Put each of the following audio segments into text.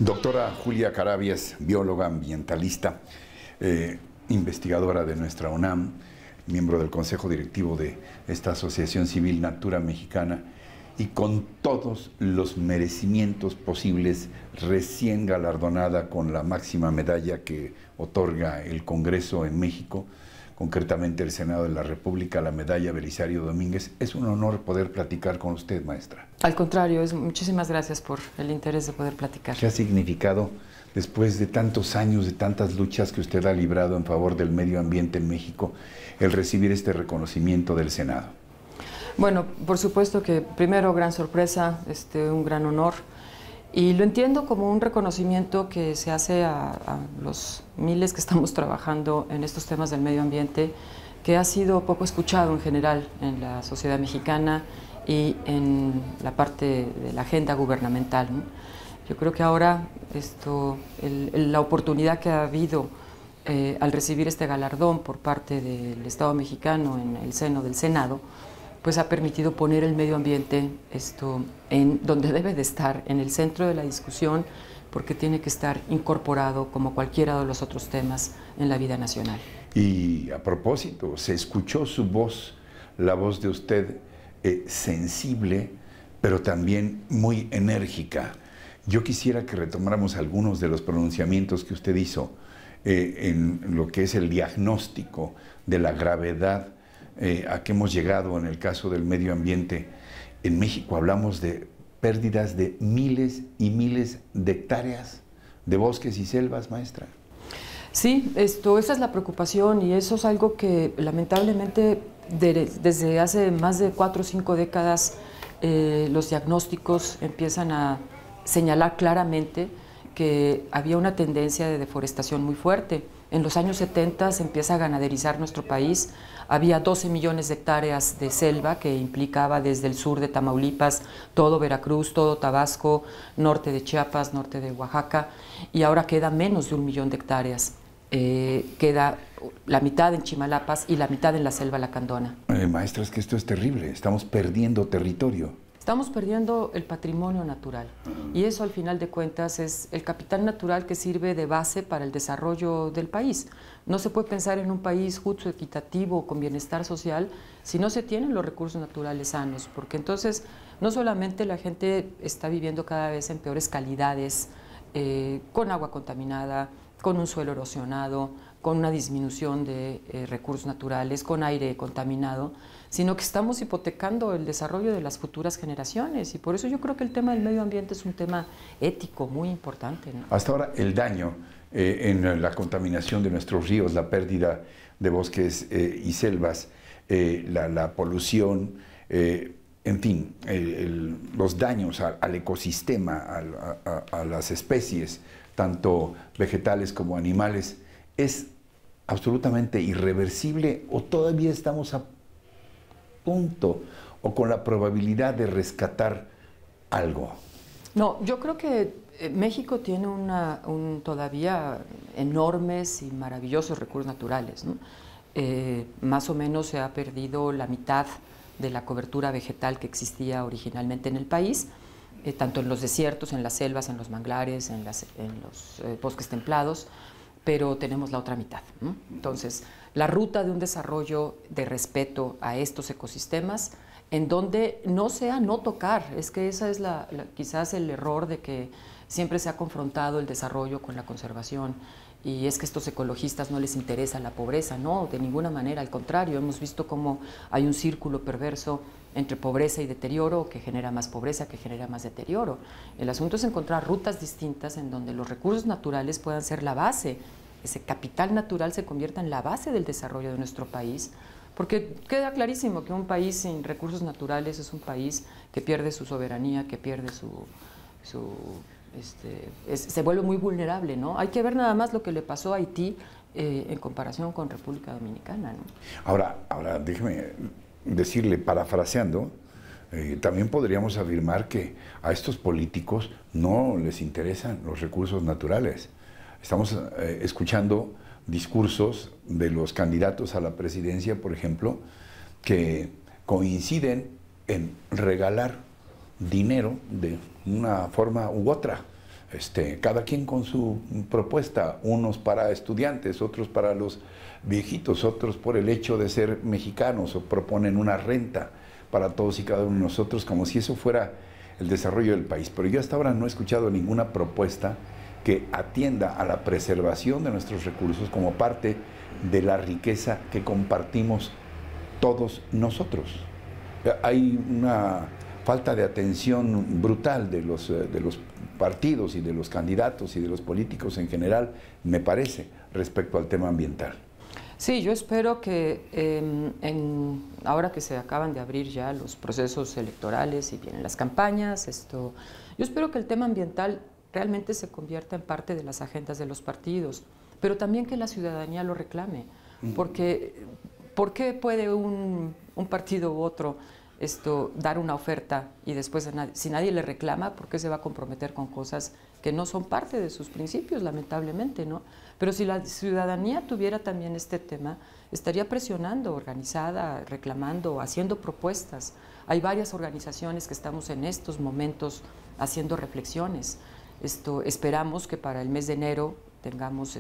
Doctora Julia Carabias, bióloga ambientalista, investigadora de nuestra UNAM, miembro del Consejo Directivo de esta Asociación Civil Natura Mexicana, y con todos los merecimientos posibles, recién galardonada con la máxima medalla que otorga el Congreso en México, concretamente el Senado de la República, la medalla Belisario Domínguez. Es un honor poder platicar con usted, maestra. Al contrario, muchísimas gracias por el interés de poder platicar. ¿Qué ha significado, después de tantos años, de tantas luchas que usted ha librado en favor del medio ambiente en México, el recibir este reconocimiento del Senado? Bueno, por supuesto que primero gran sorpresa, un gran honor, y lo entiendo como un reconocimiento que se hace a los miles que estamos trabajando en estos temas del medio ambiente, que ha sido poco escuchado en general en la sociedad mexicana y en la parte de la agenda gubernamental, ¿no? Yo creo que ahora la oportunidad que ha habido al recibir este galardón por parte del Estado mexicano en el seno del Senado, pues ha permitido poner el medio ambiente en donde debe de estar, en el centro de la discusión, porque tiene que estar incorporado como cualquiera de los otros temas en la vida nacional. Y a propósito, se escuchó su voz, la voz de usted sensible, pero también muy enérgica. Yo quisiera que retomáramos algunos de los pronunciamientos que usted hizo en lo que es el diagnóstico de la gravedad a que hemos llegado en el caso del medio ambiente. En México hablamos de pérdidas de miles y miles de hectáreas de bosques y selvas, maestra. Sí, esa es la preocupación, y eso es algo que lamentablemente desde hace más de 4 o 5 décadas los diagnósticos empiezan a señalar claramente que había una tendencia de deforestación muy fuerte. En los años 70 se empieza a ganaderizar nuestro país. Había 12 millones de hectáreas de selva, que implicaba desde el sur de Tamaulipas, todo Veracruz, todo Tabasco, norte de Chiapas, norte de Oaxaca, y ahora queda menos de 1 millón de hectáreas. Queda la mitad en Chimalapas y la mitad en la selva lacandona. Maestra, es que esto es terrible, estamos perdiendo territorio. Estamos perdiendo el patrimonio natural, y eso al final de cuentas es el capital natural que sirve de base para el desarrollo del país. No se puede pensar en un país justo, equitativo, con bienestar social, si no se tienen los recursos naturales sanos, porque entonces no solamente la gente está viviendo cada vez en peores calidades, con agua contaminada, con un suelo erosionado, con una disminución de recursos naturales, con aire contaminado, sino que estamos hipotecando el desarrollo de las futuras generaciones, y por eso yo creo que el tema del medio ambiente es un tema ético muy importante, ¿no? Hasta ahora el daño en la contaminación de nuestros ríos, la pérdida de bosques y selvas, la polución, en fin, los daños al ecosistema, a las especies, tanto vegetales como animales, ¿es absolutamente irreversible o todavía estamos a punto o con la probabilidad de rescatar algo? No, yo creo que México tiene todavía enormes y maravillosos recursos naturales, ¿no? Más o menos se ha perdido la mitad de la cobertura vegetal que existía originalmente en el país, tanto en los desiertos, en las selvas, en los manglares, en los bosques templados, pero tenemos la otra mitad, ¿no? Entonces, la ruta de un desarrollo de respeto a estos ecosistemas, en donde no sea no tocar, es que esa es quizás el error de que siempre se ha confrontado el desarrollo con la conservación, y es que a estos ecologistas no les interesa la pobreza. No, de ninguna manera, al contrario, hemos visto cómo hay un círculo perverso entre pobreza y deterioro, que genera más pobreza, que genera más deterioro. El asunto es encontrar rutas distintas en donde los recursos naturales puedan ser la base, ese capital natural se convierta en la base del desarrollo de nuestro país, porque queda clarísimo que un país sin recursos naturales es un país que pierde su soberanía, que pierde se vuelve muy vulnerable, ¿no? Hay que ver nada más lo que le pasó a Haití en comparación con República Dominicana, ¿no? Ahora déjeme decirle, parafraseando, también podríamos afirmar que a estos políticos no les interesan los recursos naturales. Estamos escuchando discursos de los candidatos a la presidencia, por ejemplo, que coinciden en regalar dinero de una forma u otra cada quien con su propuesta, unos para estudiantes, otros para los viejitos, otros por el hecho de ser mexicanos, o proponen una renta para todos y cada uno de nosotros, como si eso fuera el desarrollo del país. Pero yo hasta ahora no he escuchado ninguna propuesta que atienda a la preservación de nuestros recursos como parte de la riqueza que compartimos todos nosotros. Hay una falta de atención brutal de los partidos y de los candidatos y de los políticos en general, me parece, respecto al tema ambiental. Sí, yo espero que ahora que se acaban de abrir ya los procesos electorales y vienen las campañas, yo espero que el tema ambiental realmente se convierta en parte de las agendas de los partidos, pero también que la ciudadanía lo reclame, porque ¿por qué puede un partido u otro dar una oferta y después si nadie le reclama, por qué se va a comprometer con cosas que no son parte de sus principios, lamentablemente, ¿no? Pero si la ciudadanía tuviera también este tema, estaría presionando, organizada, reclamando, haciendo propuestas. Hay varias organizaciones que estamos en estos momentos haciendo reflexiones. Esperamos que para el mes de enero tengamos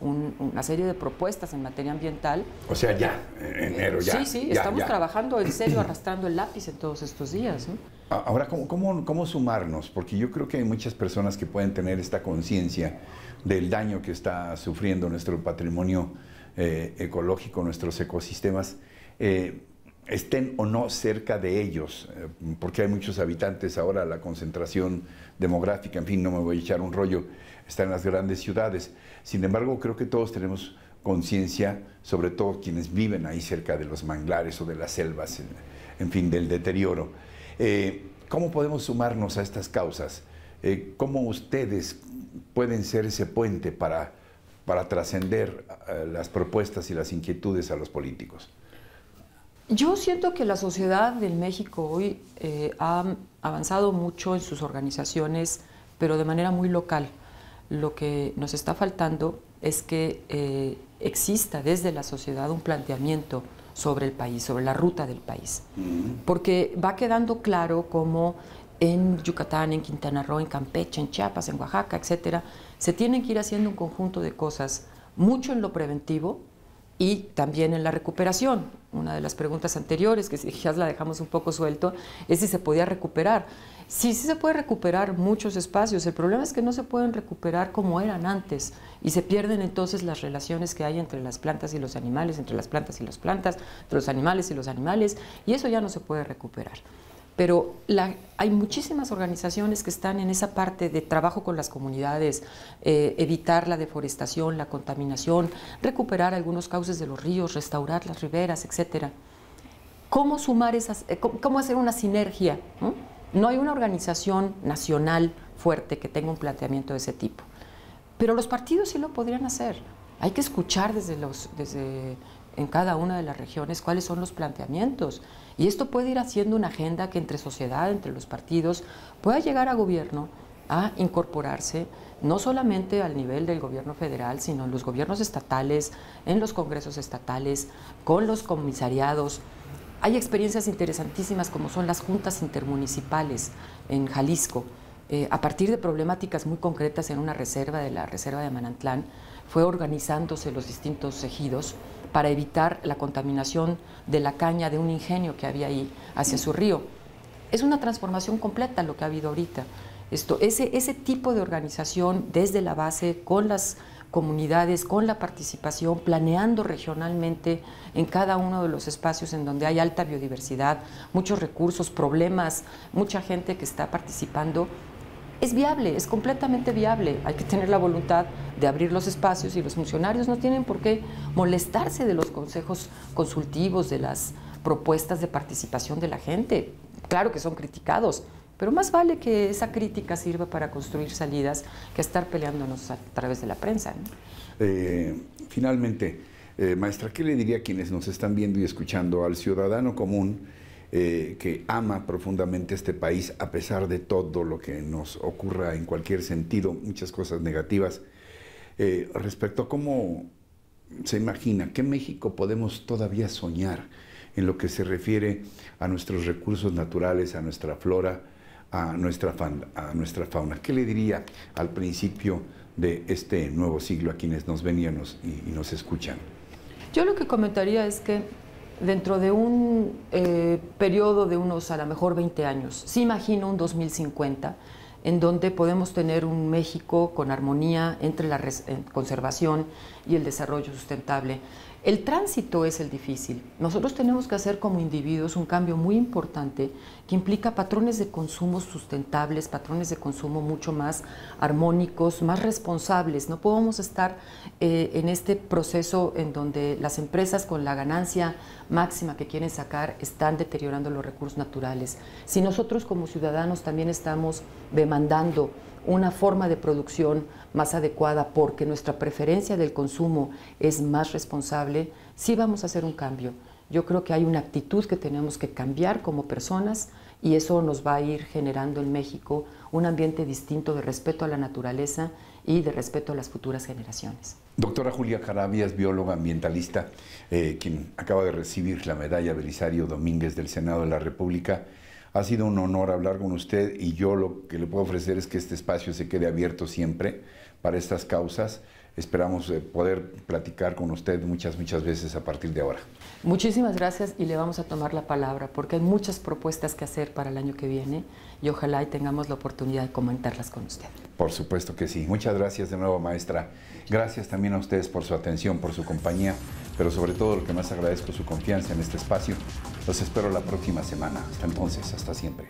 una serie de propuestas en materia ambiental. O sea, ya, en enero ya. Sí, ya, estamos ya. trabajando en serio, arrastrando el lápiz en todos estos días, ¿no? Ahora, ¿cómo sumarnos? Porque yo creo que hay muchas personas que pueden tener esta conciencia del daño que está sufriendo nuestro patrimonio ecológico, nuestros ecosistemas, estén o no cerca de ellos, porque hay muchos habitantes ahora, la concentración demográfica, en fin, no me voy a echar un rollo, está en las grandes ciudades. Sin embargo, creo que todos tenemos conciencia, sobre todo quienes viven ahí cerca de los manglares o de las selvas, en fin, del deterioro. ¿Cómo podemos sumarnos a estas causas? ¿Cómo ustedes pueden ser ese puente para trascender las propuestas y las inquietudes a los políticos? Yo siento que la sociedad de México hoy ha avanzado mucho en sus organizaciones, pero de manera muy local. Lo que nos está faltando es que exista desde la sociedad un planteamiento sobre el país, sobre la ruta del país. Porque va quedando claro cómo en Yucatán, en Quintana Roo, en Campeche, en Chiapas, en Oaxaca, etcétera, se tienen que ir haciendo un conjunto de cosas, mucho en lo preventivo y también en la recuperación. Una de las preguntas anteriores, que ya la dejamos un poco suelto, es si se podía recuperar. Sí, sí se puede recuperar muchos espacios. El problema es que no se pueden recuperar como eran antes y se pierden entonces las relaciones que hay entre las plantas y los animales, entre las plantas y las plantas, entre los animales y los animales, y eso ya no se puede recuperar. Pero hay muchísimas organizaciones que están en esa parte de trabajo con las comunidades, evitar la deforestación, la contaminación, recuperar algunos cauces de los ríos, restaurar las riberas, etcétera. ¿Cómo sumar cómo hacer una sinergia, ¿no? No hay una organización nacional fuerte que tenga un planteamiento de ese tipo, pero los partidos sí lo podrían hacer. Hay que escuchar en cada una de las regiones cuáles son los planteamientos, y esto puede ir haciendo una agenda que entre sociedad, entre los partidos, pueda llegar a gobierno a incorporarse no solamente al nivel del gobierno federal, sino en los gobiernos estatales, en los congresos estatales, con los comisariados. Hay experiencias interesantísimas como son las juntas intermunicipales en Jalisco. A partir de problemáticas muy concretas en una reserva de la reserva de Manantlán, fue organizándose los distintos ejidos para evitar la contaminación de la caña de un ingenio que había ahí hacia su río. Es una transformación completa lo que ha habido ahorita. Ese tipo de organización desde la base, con las comunidades, con la participación, planeando regionalmente en cada uno de los espacios en donde hay alta biodiversidad, muchos recursos, problemas, mucha gente que está participando, es viable, es completamente viable. Hay que tener la voluntad de abrir los espacios y los funcionarios no tienen por qué molestarse de los consejos consultivos, de las propuestas de participación de la gente. Claro que son criticados, pero más vale que esa crítica sirva para construir salidas que estar peleándonos a través de la prensa, ¿no? Finalmente, maestra, ¿qué le diría a quienes nos están viendo y escuchando, al ciudadano común que ama profundamente este país a pesar de todo lo que nos ocurra en cualquier sentido, muchas cosas negativas, respecto a cómo se imagina qué México podemos todavía soñar en lo que se refiere a nuestros recursos naturales, a nuestra flora, a nuestra fauna. ¿Qué le diría al principio de este nuevo siglo a quienes nos ven y nos escuchan? Yo lo que comentaría es que dentro de un periodo de unos a lo mejor 20 años, sí imagino un 2050, en donde podemos tener un México con armonía entre la conservación y el desarrollo sustentable. El tránsito es el difícil. Nosotros tenemos que hacer como individuos un cambio muy importante que implica patrones de consumo sustentables, patrones de consumo mucho más armónicos, más responsables. No podemos estar en este proceso en donde las empresas con la ganancia máxima que quieren sacar están deteriorando los recursos naturales. Si nosotros como ciudadanos también estamos demandando una forma de producción más adecuada porque nuestra preferencia del consumo es más responsable, sí vamos a hacer un cambio. Yo creo que hay una actitud que tenemos que cambiar como personas y eso nos va a ir generando en México un ambiente distinto de respeto a la naturaleza y de respeto a las futuras generaciones. Doctora Julia Jarabia es bióloga ambientalista, quien acaba de recibir la medalla Belisario Domínguez del Senado de la República. Ha sido un honor hablar con usted y yo lo que le puedo ofrecer es que este espacio se quede abierto siempre para estas causas. Esperamos poder platicar con usted muchas veces a partir de ahora. Muchísimas gracias y le vamos a tomar la palabra porque hay muchas propuestas que hacer para el año que viene y ojalá y tengamos la oportunidad de comentarlas con usted. Por supuesto que sí. Muchas gracias de nuevo, maestra. Gracias también a ustedes por su atención, por su compañía, pero sobre todo lo que más agradezco, su confianza en este espacio. Los espero la próxima semana. Hasta entonces, hasta siempre.